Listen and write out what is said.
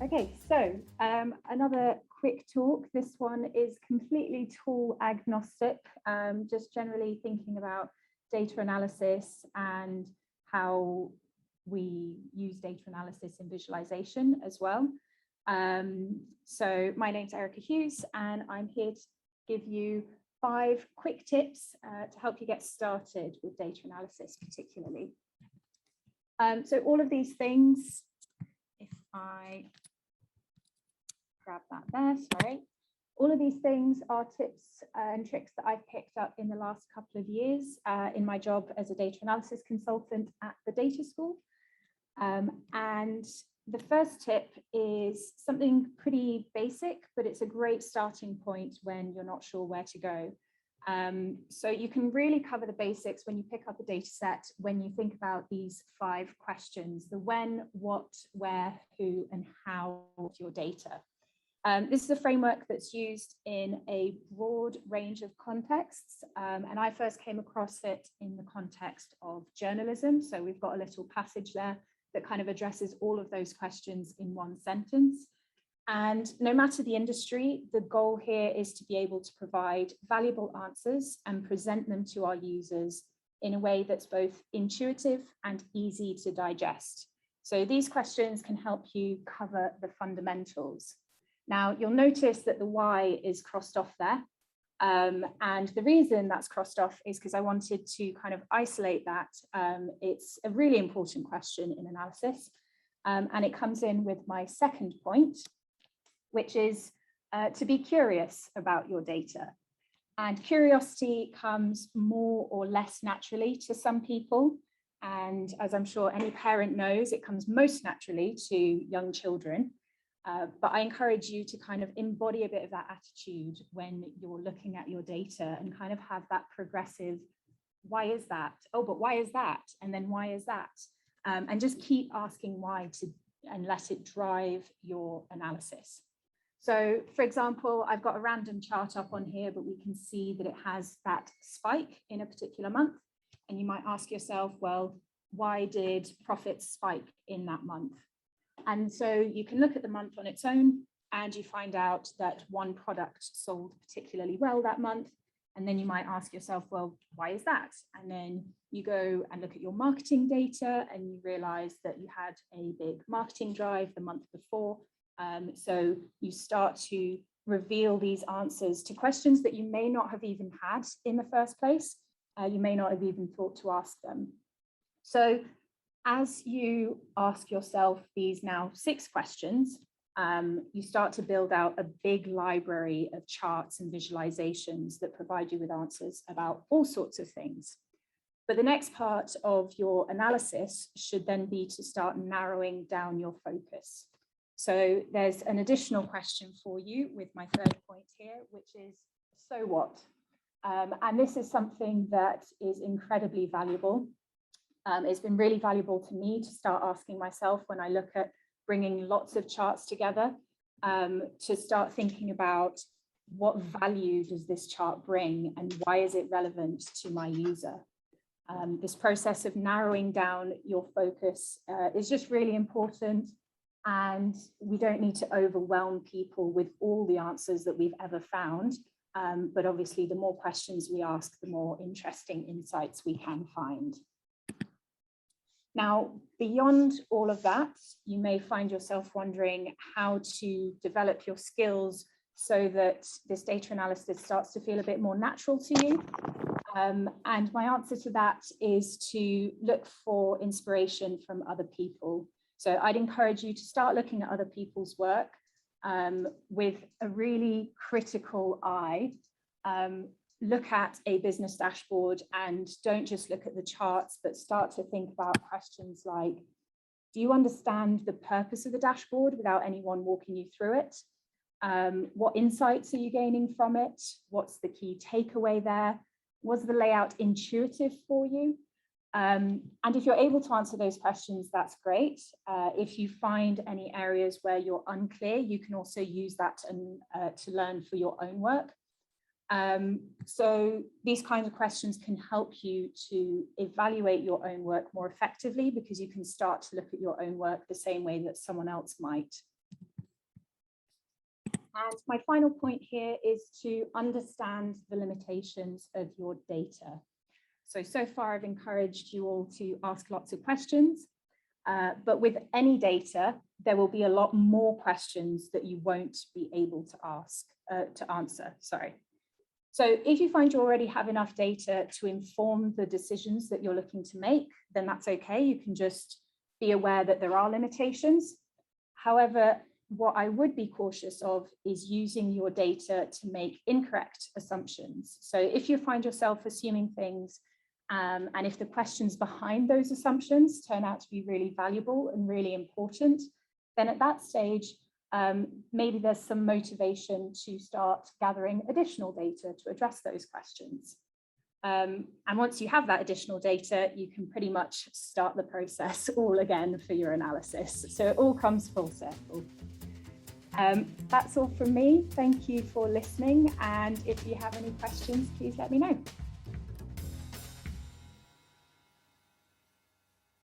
Okay, so another quick talk. This one is completely tool agnostic, just generally thinking about data analysis and how we use data analysis in visualization as well. So my name's Erica Hughes, and I'm here to give you 5 quick tips to help you get started with data analysis particularly. So all of these things, if I grab that there, sorry. All of these things are tips and tricks that I've picked up in the last couple of years in my job as a data analysis consultant at the data school. And the first tip is something pretty basic, but it's a great starting point when you're not sure where to go. So you can really cover the basics when you pick up a data set, when you think about these 5 questions: the when, what, where, who, and how of your data. This is a framework that's used in a broad range of contexts, and I first came across it in the context of journalism. So we've got a little passage there that kind of addresses all of those questions in one sentence. And no matter the industry, the goal here is to be able to provide valuable answers and present them to our users in a way that's both intuitive and easy to digest. So these questions can help you cover the fundamentals. Now, you'll notice that the why is crossed off there. And the reason that's crossed off is because I wanted to kind of isolate that. It's a really important question in analysis. And it comes in with my second point, which is to be curious about your data. And curiosity comes more or less naturally to some people. And as I'm sure any parent knows, it comes most naturally to young children. But I encourage you to kind of embody a bit of that attitude when you're looking at your data and kind of have that progressive, why is that? Oh, but why is that? And then why is that? And just keep asking why and let it drive your analysis. So for example, I've got a random chart up on here, but we can see that it has that spike in a particular month. And you might ask yourself, well, why did profits spike in that month? And so you can look at the month on its own and you find out that one product sold particularly well that month. And then you might ask yourself, well, why is that? And then you go and look at your marketing data and you realize that you had a big marketing drive the month before. So you start to reveal these answers to questions that you may not have even had in the first place. You may not have even thought to ask them. So as you ask yourself these now 6 questions, you start to build out a big library of charts and visualizations that provide you with answers about all sorts of things. But the next part of your analysis should then be to start narrowing down your focus. So there's an additional question for you with my third point here, which is, so what? And this is something that is incredibly valuable. It's been really valuable to me to start asking myself when I look at bringing lots of charts together, to start thinking about what value does this chart bring and why is it relevant to my user? This process of narrowing down your focus is just really important, and we don't need to overwhelm people with all the answers that we've ever found. But obviously, the more questions we ask, the more interesting insights we can find. Now, beyond all of that, you may find yourself wondering how to develop your skills so that this data analysis starts to feel a bit more natural to you. And my answer to that is to look for inspiration from other people. So I'd encourage you to start looking at other people's work with a really critical eye. Look at a business dashboard and don't just look at the charts, but start to think about questions like, do you understand the purpose of the dashboard without anyone walking you through it? What insights are you gaining from it? What's the key takeaway there? Was the layout intuitive for you? And if you're able to answer those questions, that's great. If you find any areas where you're unclear, you can also use that to learn for your own work. So these kinds of questions can help you to evaluate your own work more effectively, because you can start to look at your own work the same way that someone else might. And my final point here is to understand the limitations of your data. So far I've encouraged you all to ask lots of questions, but with any data, there will be a lot more questions that you won't be able to answer. So if you find you already have enough data to inform the decisions that you're looking to make, then that's okay. You can just be aware that there are limitations. However, what I would be cautious of is using your data to make incorrect assumptions. So if you find yourself assuming things, and if the questions behind those assumptions turn out to be really valuable and really important, then at that stage, maybe there's some motivation to start gathering additional data to address those questions. And once you have that additional data, you can pretty much start the process all again for your analysis. So it all comes full circle. That's all from me. Thank you for listening. And if you have any questions, please let me know.